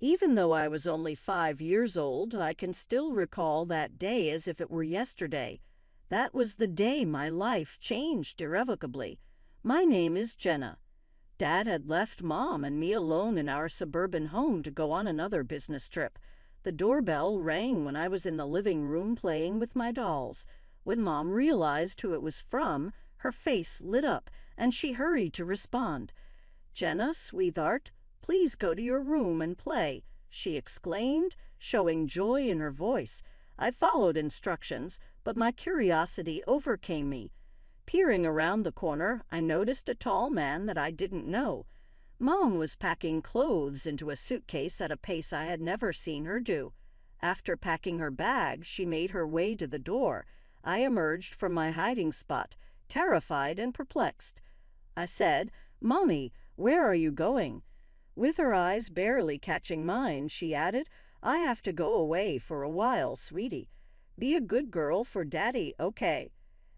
Even though I was only 5 years old, I can still recall that day as if it were yesterday. That was the day my life changed irrevocably. My name is Jenna. Dad had left Mom and me alone in our suburban home to go on another business trip. The doorbell rang when I was in the living room playing with my dolls. When Mom realized who it was from, her face lit up, and she hurried to respond. "Jenna, sweetheart, please go to your room and play," she exclaimed, showing joy in her voice. I followed instructions, but my curiosity overcame me. Peering around the corner, I noticed a tall man that I didn't know. Mom was packing clothes into a suitcase at a pace I had never seen her do. After packing her bag, she made her way to the door. I emerged from my hiding spot, terrified and perplexed. I said, "Mommy, where are you going?" With her eyes barely catching mine, she added, "I have to go away for a while, sweetie. Be a good girl for Daddy, okay?"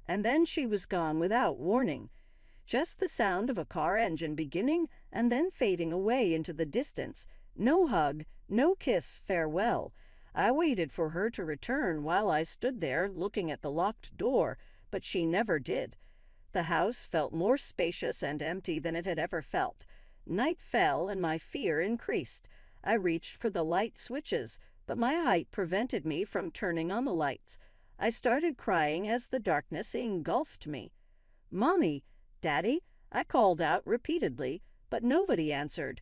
And then she was gone without warning. Just the sound of a car engine beginning and then fading away into the distance. No hug, no kiss, farewell. I waited for her to return while I stood there looking at the locked door, but she never did. The house felt more spacious and empty than it had ever felt. Night fell and my fear increased. I reached for the light switches, but my height prevented me from turning on the lights. I started crying as the darkness engulfed me. "Mommy, Daddy," I called out repeatedly, but nobody answered.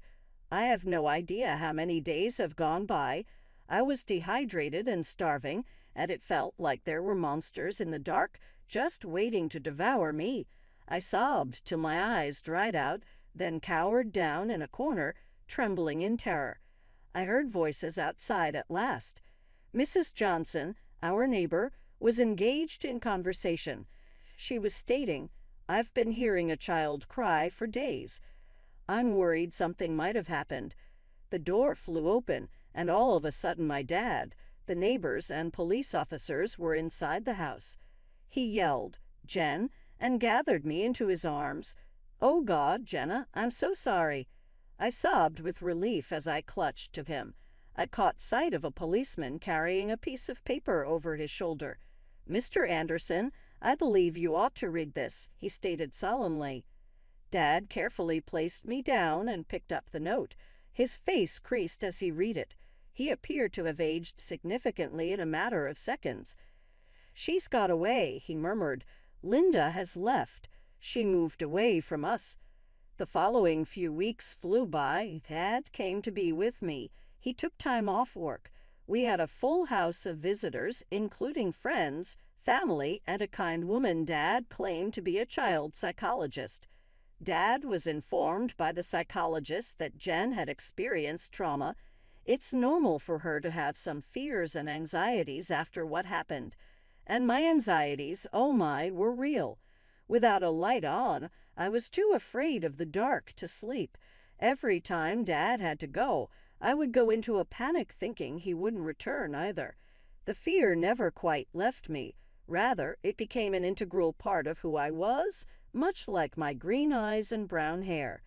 I have no idea how many days have gone by. I was dehydrated and starving, and it felt like there were monsters in the dark just waiting to devour me. I sobbed till my eyes dried out, then cowered down in a corner, trembling in terror. I heard voices outside at last. Mrs. Johnson, our neighbor, was engaged in conversation. She was stating, "I've been hearing a child cry for days. I'm worried something might have happened." The door flew open, and all of a sudden my dad, the neighbors, and police officers were inside the house. He yelled, "Jen," and gathered me into his arms. "Oh God, Jenna, I'm so sorry." I sobbed with relief as I clutched to him. I caught sight of a policeman carrying a piece of paper over his shoulder. "Mr. Anderson, I believe you ought to read this," he stated solemnly. Dad carefully placed me down and picked up the note. His face creased as he read it. He appeared to have aged significantly in a matter of seconds. "She's got away," he murmured. "Linda has left. She moved away from us." The following few weeks flew by. Dad came to be with me. He took time off work. We had a full house of visitors, including friends, family, and a kind woman Dad claimed to be a child psychologist. Dad was informed by the psychologist that Jen had experienced trauma. It's normal for her to have some fears and anxieties after what happened. And my anxieties, oh my, were real. Without a light on, I was too afraid of the dark to sleep. Every time Dad had to go, I would go into a panic thinking he wouldn't return either. The fear never quite left me. Rather, it became an integral part of who I was, much like my green eyes and brown hair.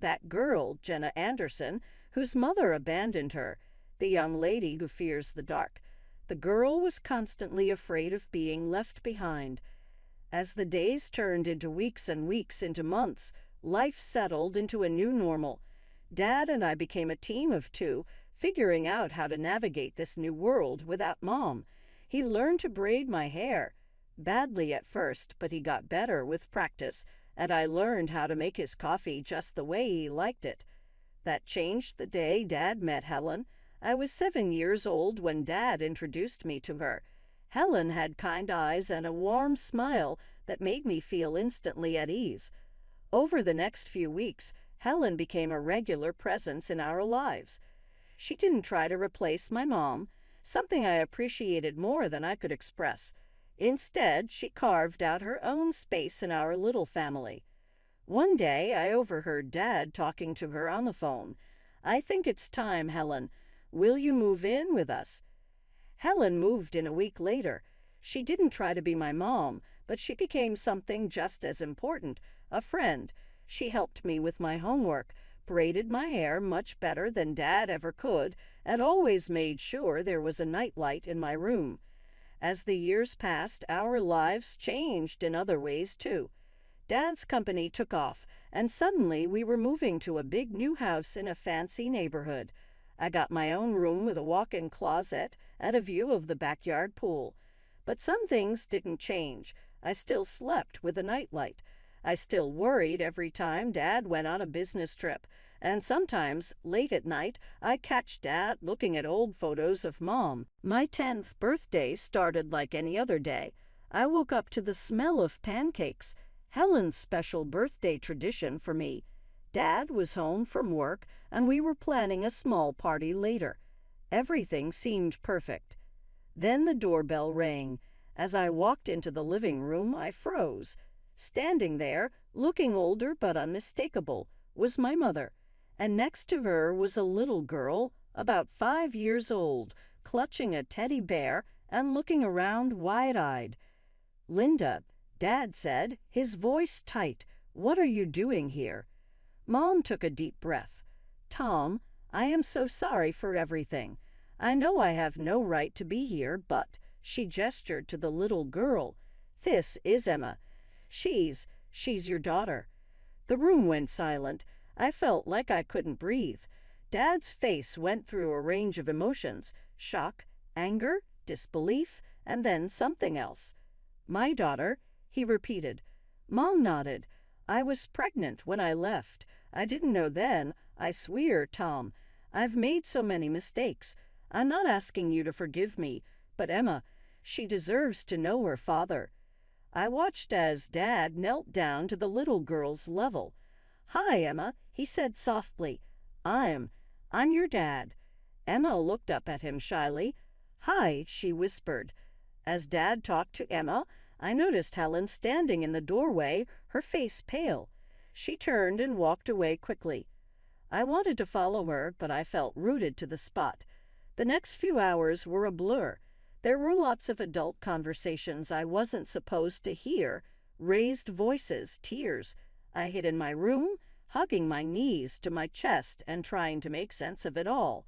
That girl, Jenna Anderson, whose mother abandoned her, the young lady who fears the dark. The girl was constantly afraid of being left behind. As the days turned into weeks and weeks into months, life settled into a new normal. Dad and I became a team of two, figuring out how to navigate this new world without Mom. He learned to braid my hair. Badly at first, but he got better with practice, and I learned how to make his coffee just the way he liked it. That changed the day Dad met Helen. I was 7 years old when Dad introduced me to her. Helen had kind eyes and a warm smile that made me feel instantly at ease. Over the next few weeks, Helen became a regular presence in our lives. She didn't try to replace my mom, something I appreciated more than I could express. Instead, she carved out her own space in our little family. One day, I overheard Dad talking to her on the phone. "I think it's time, Helen. Will you move in with us?" Helen moved in a week later. She didn't try to be my mom, but she became something just as important, a friend. She helped me with my homework, braided my hair much better than Dad ever could, and always made sure there was a nightlight in my room. As the years passed, our lives changed in other ways, too. Dad's company took off, and suddenly we were moving to a big new house in a fancy neighborhood. I got my own room with a walk-in closet and a view of the backyard pool. But some things didn't change. I still slept with a nightlight. I still worried every time Dad went on a business trip, and sometimes, late at night, I catch Dad looking at old photos of Mom. My 10th birthday started like any other day. I woke up to the smell of pancakes, Helen's special birthday tradition for me. Dad was home from work, and we were planning a small party later. Everything seemed perfect. Then the doorbell rang. As I walked into the living room, I froze. Standing there, looking older but unmistakable, was my mother, and next to her was a little girl, about 5 years old, clutching a teddy bear and looking around wide-eyed. "Linda," Dad said, his voice tight, "what are you doing here?" Mom took a deep breath. "Tom, I am so sorry for everything. I know I have no right to be here, but," she gestured to the little girl, "this is Emma. She's your daughter." The room went silent. I felt like I couldn't breathe. Dad's face went through a range of emotions: shock, anger, disbelief, and then something else. "My daughter," he repeated. Mom nodded. "I was pregnant when I left. I didn't know then. I swear, Tom, I've made so many mistakes. I'm not asking you to forgive me, but Emma, she deserves to know her father." I watched as Dad knelt down to the little girl's level. "Hi, Emma," he said softly. I'm your dad." Emma looked up at him shyly. "Hi," she whispered. As Dad talked to Emma, I noticed Helen standing in the doorway, her face pale. She turned and walked away quickly. I wanted to follow her, but I felt rooted to the spot. The next few hours were a blur. There were lots of adult conversations I wasn't supposed to hear, raised voices, tears. I hid in my room, hugging my knees to my chest and trying to make sense of it all.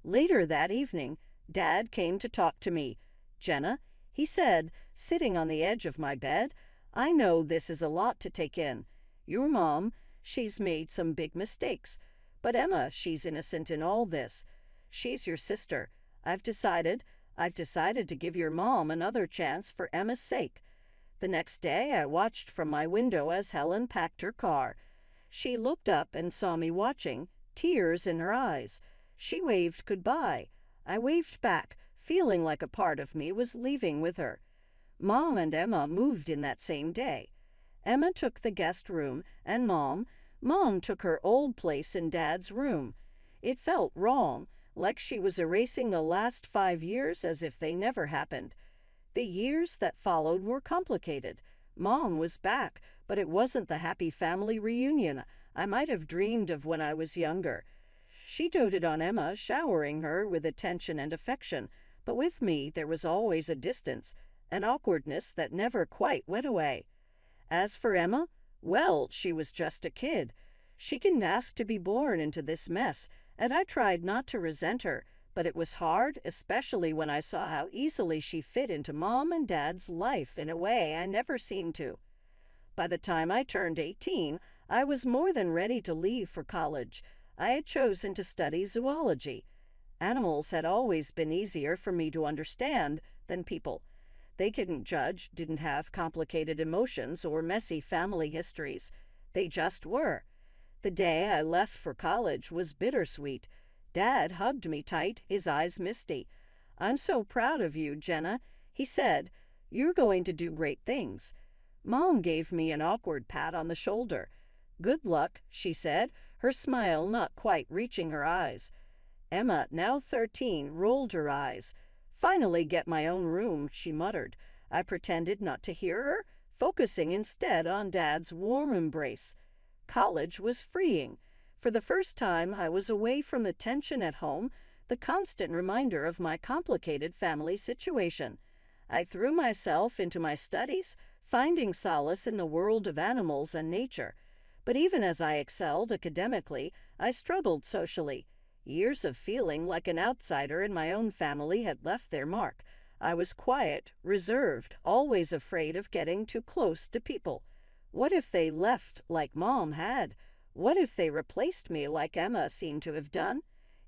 Later that evening, Dad came to talk to me. "Jenna," he said, sitting on the edge of my bed, "I know this is a lot to take in. Your mom, she's made some big mistakes. But Emma, she's innocent in all this. She's your sister. I've decided to give your mom another chance for Emma's sake." The next day, I watched from my window as Helen packed her car. She looked up and saw me watching, tears in her eyes. She waved goodbye. I waved back, feeling like a part of me was leaving with her. Mom and Emma moved in that same day. Emma took the guest room, and Mom took her old place in Dad's room. It felt wrong, like she was erasing the last 5 years as if they never happened. The years that followed were complicated. Mom was back, but it wasn't the happy family reunion I might have dreamed of when I was younger. She doted on Emma, showering her with attention and affection, but with me there was always a distance, an awkwardness that never quite went away. As for Emma, well, she was just a kid. She didn't ask to be born into this mess, and I tried not to resent her, but it was hard, especially when I saw how easily she fit into Mom and Dad's life in a way I never seemed to. By the time I turned 18, I was more than ready to leave for college. I had chosen to study zoology. Animals had always been easier for me to understand than people. They didn't judge, didn't have complicated emotions or messy family histories. They just were. The day I left for college was bittersweet. Dad hugged me tight, his eyes misty. "I'm so proud of you, Jenna," he said. "You're going to do great things." Mom gave me an awkward pat on the shoulder. "Good luck," she said, her smile not quite reaching her eyes. Emma, now 13, rolled her eyes. "Finally get my own room," she muttered. I pretended not to hear her, focusing instead on Dad's warm embrace. College was freeing. For the first time, I was away from the tension at home, the constant reminder of my complicated family situation. I threw myself into my studies, finding solace in the world of animals and nature. But even as I excelled academically, I struggled socially. Years of feeling like an outsider in my own family had left their mark. I was quiet, reserved, always afraid of getting too close to people. What if they left like Mom had? What if they replaced me like Emma seemed to have done?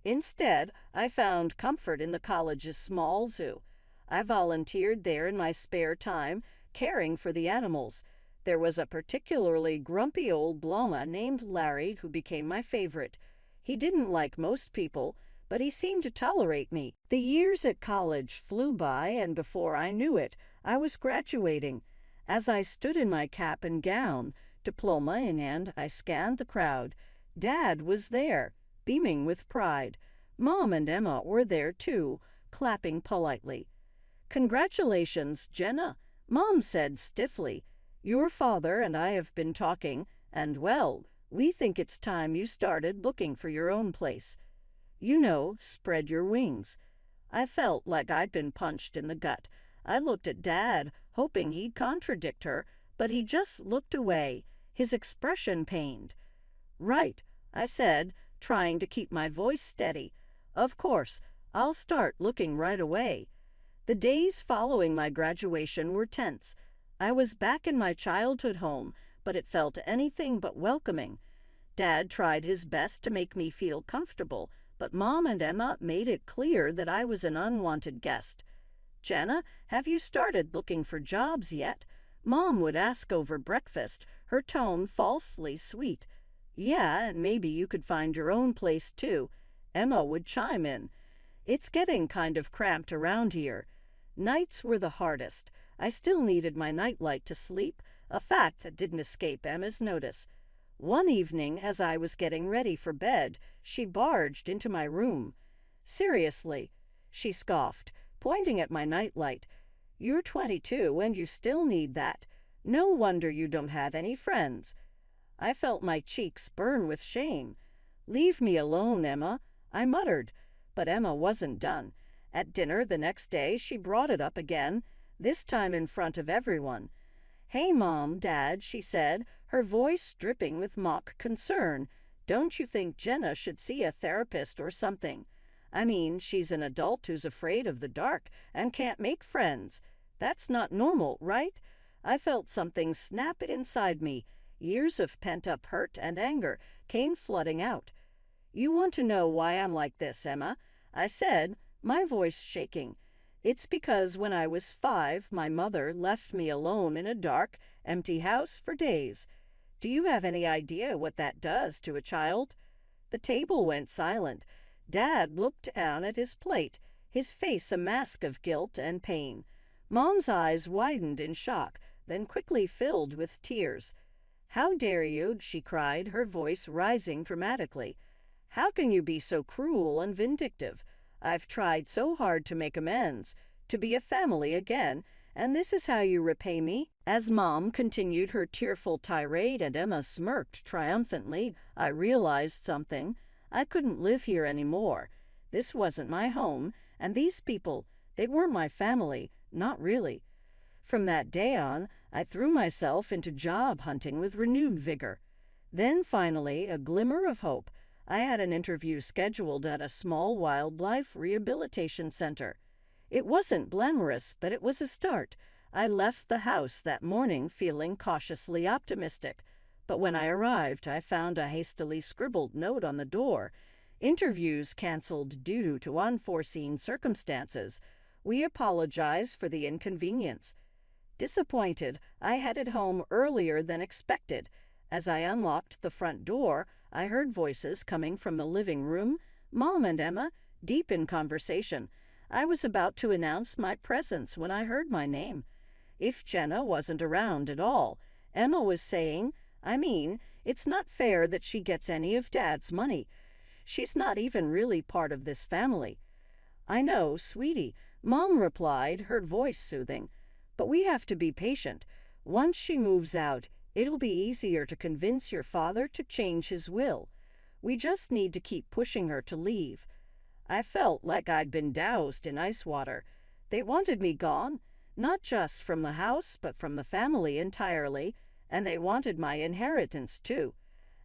Instead, I found comfort in the college's small zoo. I volunteered there in my spare time, caring for the animals. There was a particularly grumpy old llama named Larry who became my favorite. He didn't like most people, but he seemed to tolerate me. The years at college flew by, and before I knew it, I was graduating. As I stood in my cap and gown, diploma in hand, I scanned the crowd. Dad was there, beaming with pride. Mom and Emma were there too, clapping politely. "Congratulations, Jenna," Mom said stiffly. "Your father and I have been talking, and well, we think it's time you started looking for your own place. You know, spread your wings." I felt like I'd been punched in the gut. I looked at Dad, hoping he'd contradict her, but he just looked away, his expression pained. "Right," I said, trying to keep my voice steady. "Of course, I'll start looking right away." The days following my graduation were tense. I was back in my childhood home, but it felt anything but welcoming. Dad tried his best to make me feel comfortable, but Mom and Emma made it clear that I was an unwanted guest. "Jenna, have you started looking for jobs yet?" Mom would ask over breakfast, her tone falsely sweet. "Yeah, and maybe you could find your own place too," Emma would chime in. "It's getting kind of cramped around here." Nights were the hardest. I still needed my nightlight to sleep, a fact that didn't escape Emma's notice. One evening, as I was getting ready for bed, she barged into my room. "Seriously," she scoffed, pointing at my nightlight. "You're 22 and you still need that. No wonder you don't have any friends." I felt my cheeks burn with shame. "Leave me alone, Emma," I muttered. But Emma wasn't done. At dinner the next day, she brought it up again, this time in front of everyone. "Hey, Mom, Dad," she said, her voice dripping with mock concern. "Don't you think Jenna should see a therapist or something? I mean, she's an adult who's afraid of the dark and can't make friends. That's not normal, right?" I felt something snap inside me. Years of pent-up hurt and anger came flooding out. "You want to know why I'm like this, Emma?" I said, my voice shaking. "It's because when I was 5, my mother left me alone in a dark, empty house for days. Do you have any idea what that does to a child?" The table went silent. Dad looked down at his plate, his face a mask of guilt and pain. Mom's eyes widened in shock, then quickly filled with tears. "How dare you?" she cried, her voice rising dramatically. "How can you be so cruel and vindictive? I've tried so hard to make amends, to be a family again, and this is how you repay me?" As Mom continued her tearful tirade and Emma smirked triumphantly, I realized something. I couldn't live here anymore. This wasn't my home, and these people, they weren't my family, not really. From that day on, I threw myself into job hunting with renewed vigor. Then finally, a glimmer of hope. I had an interview scheduled at a small wildlife rehabilitation center. It wasn't glamorous, but it was a start. I left the house that morning feeling cautiously optimistic. But when I arrived, I found a hastily scribbled note on the door. "Interviews canceled due to unforeseen circumstances. We apologize for the inconvenience." Disappointed, I headed home earlier than expected. As I unlocked the front door, I heard voices coming from the living room, Mom and Emma, deep in conversation. I was about to announce my presence when I heard my name. If Jenna wasn't around at all, Emma was saying, "I mean, it's not fair that she gets any of Dad's money. She's not even really part of this family." "I know, sweetie," Mom replied, her voice soothing. "But we have to be patient. Once she moves out, it'll be easier to convince your father to change his will. We just need to keep pushing her to leave." I felt like I'd been doused in ice water. They wanted me gone, not just from the house, but from the family entirely, and they wanted my inheritance too.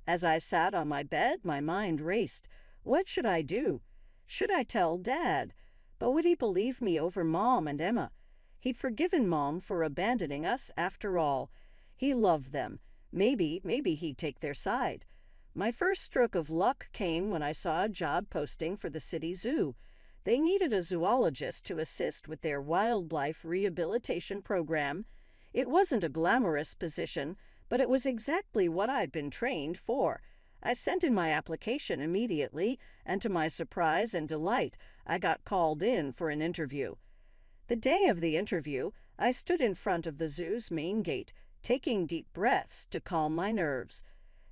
As I sat on my bed, my mind raced. What should I do? Should I tell Dad? But would he believe me over Mom and Emma? He'd forgiven Mom for abandoning us after all. He loved them. Maybe he'd take their side. My first stroke of luck came when I saw a job posting for the city zoo. They needed a zoologist to assist with their wildlife rehabilitation program. It wasn't a glamorous position, but it was exactly what I'd been trained for. I sent in my application immediately, and to my surprise and delight, I got called in for an interview. The day of the interview, I stood in front of the zoo's main gate, taking deep breaths to calm my nerves.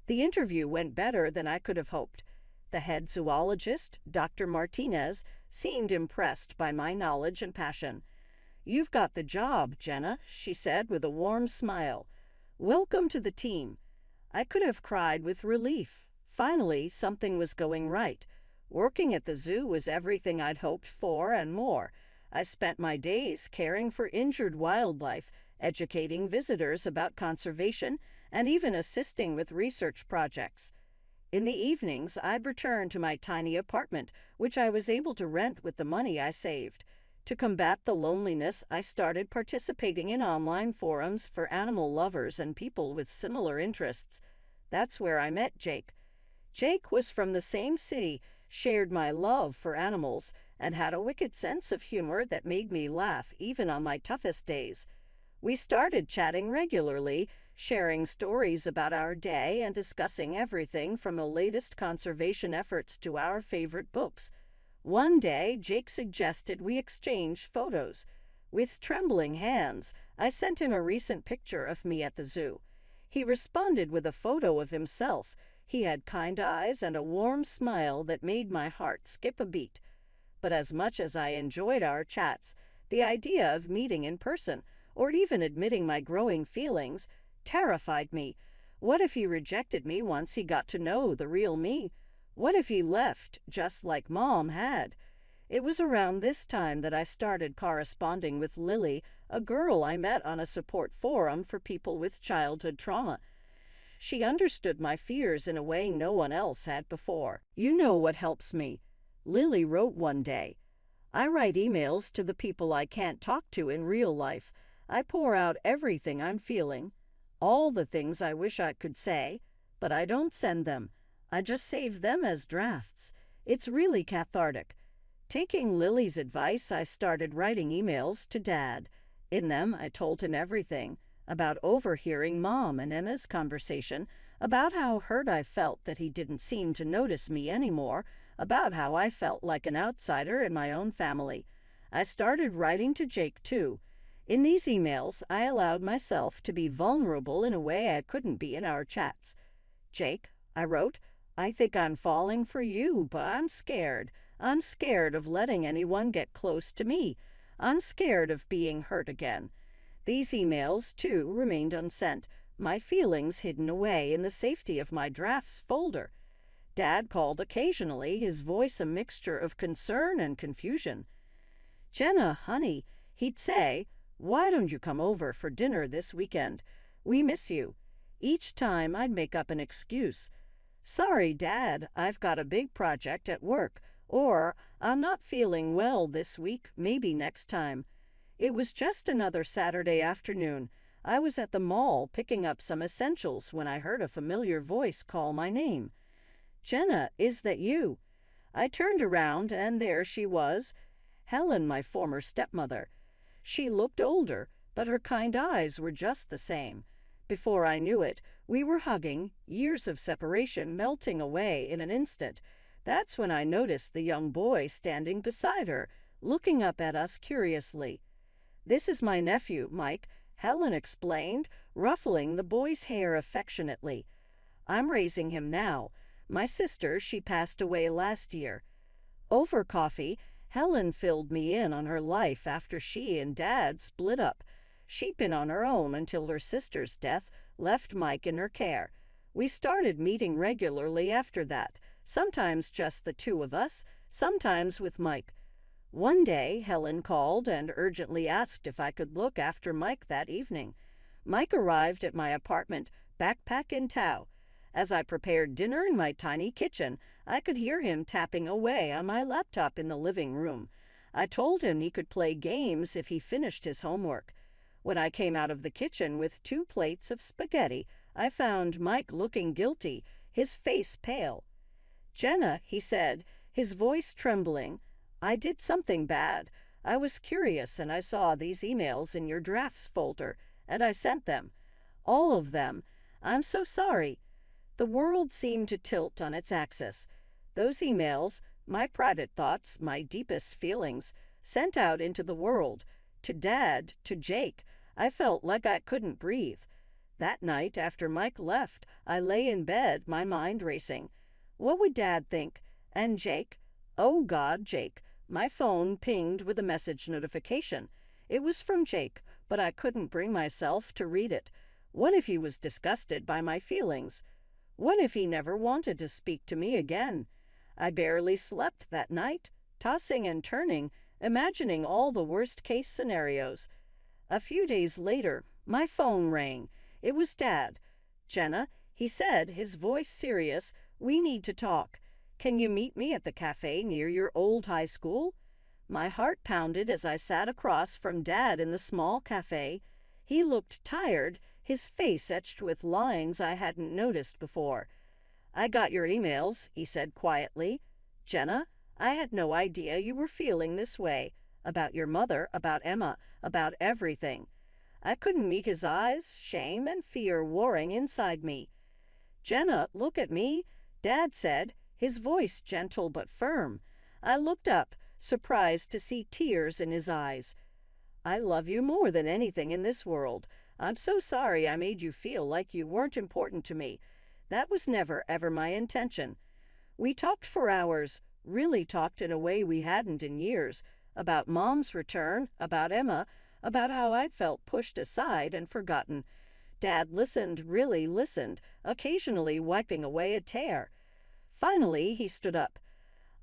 The interview went better than I could have hoped. The head zoologist, Dr. Martinez, seemed impressed by my knowledge and passion. "You've got the job, Jenna," she said with a warm smile. "Welcome to the team." I could have cried with relief. Finally, something was going right. Working at the zoo was everything I'd hoped for and more. I spent my days caring for injured wildlife, educating visitors about conservation, and even assisting with research projects. In the evenings, I'd return to my tiny apartment, which I was able to rent with the money I saved. To combat the loneliness, I started participating in online forums for animal lovers and people with similar interests. That's where I met Jake. Jake was from the same city, shared my love for animals, and had a wicked sense of humor that made me laugh even on my toughest days. We started chatting regularly, sharing stories about our day and discussing everything from the latest conservation efforts to our favorite books. One day, Jake suggested we exchange photos. With trembling hands, I sent him a recent picture of me at the zoo. He responded with a photo of himself. He had kind eyes and a warm smile that made my heart skip a beat. But as much as I enjoyed our chats, the idea of meeting in person, or even admitting my growing feelings, terrified me. What if he rejected me once he got to know the real me? What if he left, just like Mom had? It was around this time that I started corresponding with Lily, a girl I met on a support forum for people with childhood trauma. She understood my fears in a way no one else had before. "You know what helps me," Lily wrote one day. "I write emails to the people I can't talk to in real life. I pour out everything I'm feeling, all the things I wish I could say, but I don't send them. I just save them as drafts. It's really cathartic." Taking Lily's advice, I started writing emails to Dad. In them, I told him everything about overhearing Mom and Emma's conversation, about how hurt I felt that he didn't seem to notice me anymore, about how I felt like an outsider in my own family. I started writing to Jake, too. In these emails, I allowed myself to be vulnerable in a way I couldn't be in our chats. "Jake," I wrote, "I think I'm falling for you, but I'm scared. I'm scared of letting anyone get close to me. I'm scared of being hurt again." These emails, too, remained unsent, my feelings hidden away in the safety of my drafts folder. Dad called occasionally, his voice a mixture of concern and confusion. "Jenna, honey," he'd say, "why don't you come over for dinner this weekend? We miss you." Each time I'd make up an excuse. "Sorry, Dad, I've got a big project at work," or "I'm not feeling well this week, maybe next time." It was just another Saturday afternoon. I was at the mall picking up some essentials when I heard a familiar voice call my name. "Jenna, is that you?" I turned around, and there she was, Helen, my former stepmother. She looked older, but her kind eyes were just the same. Before I knew it, we were hugging, years of separation melting away in an instant. That's when I noticed the young boy standing beside her, looking up at us curiously. "This is my nephew, Mike," Helen explained, ruffling the boy's hair affectionately. "I'm raising him now. My sister, she passed away last year." Over coffee, Helen filled me in on her life after she and Dad split up. She'd been on her own until her sister's death left Mike in her care. We started meeting regularly after that, sometimes just the two of us, sometimes with Mike. One day, Helen called and urgently asked if I could look after Mike that evening. Mike arrived at my apartment, backpack in tow. As I prepared dinner in my tiny kitchen, I could hear him tapping away on my laptop in the living room. I told him he could play games if he finished his homework. When I came out of the kitchen with 2 plates of spaghetti, I found Mike looking guilty, his face pale. "Jenna," he said, his voice trembling, "I did something bad. I was curious and I saw these emails in your drafts folder, and I sent them. All of them. I'm so sorry." The world seemed to tilt on its axis. Those emails, my private thoughts, my deepest feelings, sent out into the world, to Dad, to Jake. I felt like I couldn't breathe. That night, after Mike left, I lay in bed, my mind racing. What would Dad think? And Jake? Oh God, Jake. My phone pinged with a message notification. It was from Jake, but I couldn't bring myself to read it. What if he was disgusted by my feelings? What if he never wanted to speak to me again? I barely slept that night, tossing and turning, imagining all the worst-case scenarios. A few days later, my phone rang. It was Dad. "Jenna," he said, his voice serious, "we need to talk. Can you meet me at the cafe near your old high school?" My heart pounded as I sat across from Dad in the small cafe. He looked tired, his face etched with lines I hadn't noticed before. "I got your emails," he said quietly. "Jenna, I had no idea you were feeling this way. About your mother, about Emma, about everything." I couldn't meet his eyes, shame and fear warring inside me. "Jenna, look at me," Dad said, his voice gentle but firm. I looked up, surprised to see tears in his eyes. "I love you more than anything in this world. I'm so sorry I made you feel like you weren't important to me. That was never, ever my intention." We talked for hours, really talked in a way we hadn't in years, about Mom's return, about Emma, about how I'd felt pushed aside and forgotten. Dad listened, really listened, occasionally wiping away a tear. Finally, he stood up.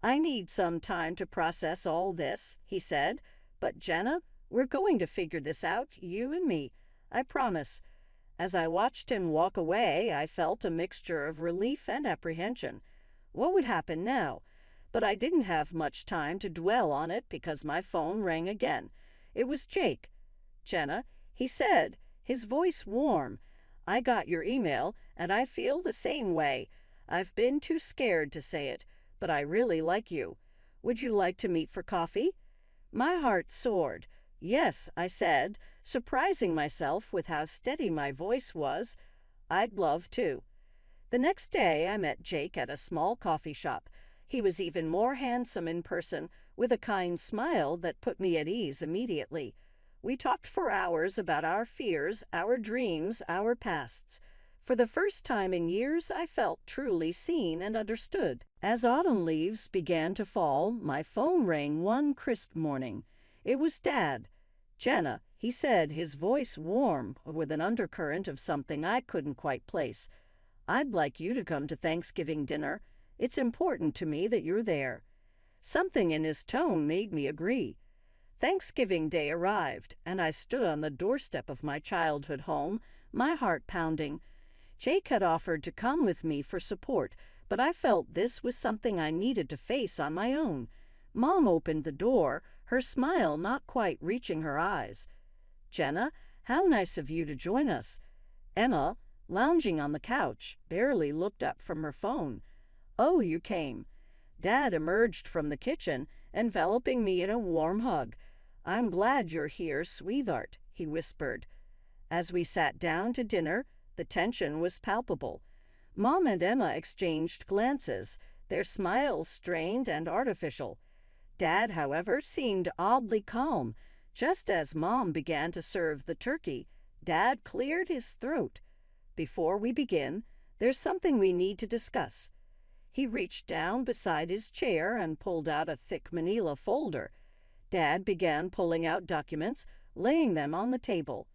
"I need some time to process all this," he said. "But Jenna, we're going to figure this out, you and me. I promise." As I watched him walk away, I felt a mixture of relief and apprehension. What would happen now? But I didn't have much time to dwell on it because my phone rang again. It was Jake. "Jenna," he said, his voice warm, "I got your email, and I feel the same way. I've been too scared to say it, but I really like you. Would you like to meet for coffee?" My heart soared. "Yes," I said, surprising myself with how steady my voice was. "I'd love to." The next day I met Jake at a small coffee shop. He was even more handsome in person, with a kind smile that put me at ease immediately. We talked for hours about our fears, our dreams, our pasts. For the first time in years, I felt truly seen and understood. As autumn leaves began to fall, my phone rang one crisp morning. It was Dad. "Jenna," he said, his voice warm, with an undercurrent of something I couldn't quite place. "I'd like you to come to Thanksgiving dinner. It's important to me that you're there." Something in his tone made me agree. Thanksgiving Day arrived, and I stood on the doorstep of my childhood home, my heart pounding. Jake had offered to come with me for support, but I felt this was something I needed to face on my own. Mom opened the door, her smile not quite reaching her eyes. "Jenna, how nice of you to join us." Emma, lounging on the couch, barely looked up from her phone. "Oh, you came." Dad emerged from the kitchen, enveloping me in a warm hug. "I'm glad you're here, sweetheart," he whispered. As we sat down to dinner, the tension was palpable. Mom and Emma exchanged glances, their smiles strained and artificial. Dad, however, seemed oddly calm. Just as Mom began to serve the turkey, Dad cleared his throat. "Before we begin, there's something we need to discuss." He reached down beside his chair and pulled out a thick manila folder. Dad began pulling out documents, laying them on the table.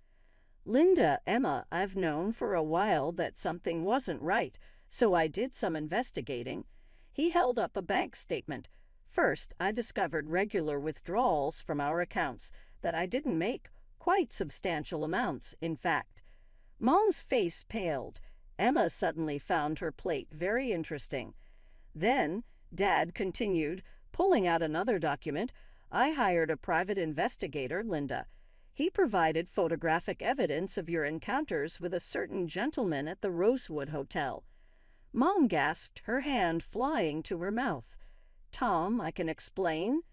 "Linda, Emma, I've known for a while that something wasn't right, so I did some investigating." He held up a bank statement. "First, I discovered regular withdrawals from our accounts that I didn't make, quite substantial amounts, in fact." Mom's face paled. Emma suddenly found her plate very interesting. Then, Dad continued, pulling out another document. I hired a private investigator, Linda. He provided photographic evidence of your encounters with a certain gentleman at the Rosewood Hotel. Mom gasped, her hand flying to her mouth. Tom, I can explain.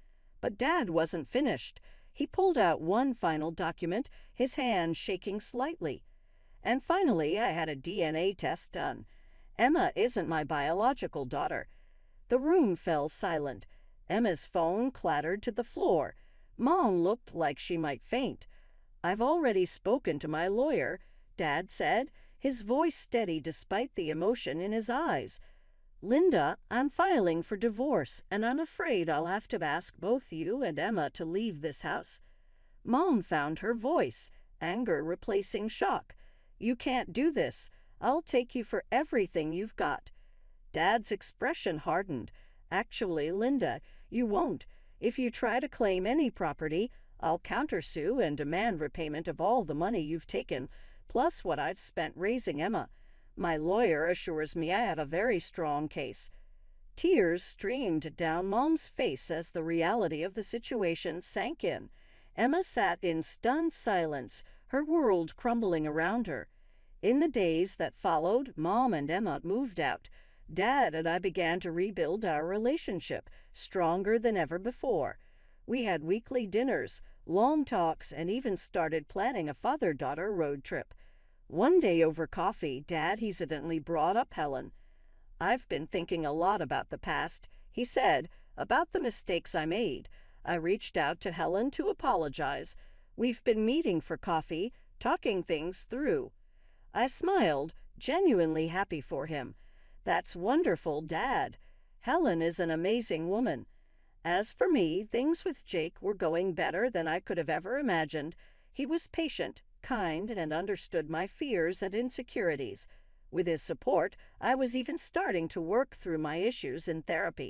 But Dad wasn't finished. He pulled out one final document, his hand shaking slightly. And finally, I had a DNA test done. Emma isn't my biological daughter. The room fell silent. Emma's phone clattered to the floor. Mom looked like she might faint. I've already spoken to my lawyer, Dad said, his voice steady despite the emotion in his eyes. Linda, I'm filing for divorce, and I'm afraid I'll have to ask both you and Emma to leave this house. Mom found her voice, anger replacing shock. You can't do this. I'll take you for everything you've got. Dad's expression hardened. Actually, Linda, you won't. If you try to claim any property, I'll countersue and demand repayment of all the money you've taken, plus what I've spent raising Emma. My lawyer assures me I have a very strong case. Tears streamed down Mom's face as the reality of the situation sank in. Emma sat in stunned silence, her world crumbling around her. In the days that followed, Mom and Emma moved out. Dad and I began to rebuild our relationship, stronger than ever before. We had weekly dinners, long talks, and even started planning a father-daughter road trip. One day over coffee, Dad hesitantly brought up Helen. I've been thinking a lot about the past, he said, about the mistakes I made. I reached out to Helen to apologize. We've been meeting for coffee, talking things through. I smiled, genuinely happy for him. That's wonderful, Dad. Helen is an amazing woman. As for me, things with Jake were going better than I could have ever imagined. He was patient, kind, and understood my fears and insecurities. With his support, I was even starting to work through my issues in therapy.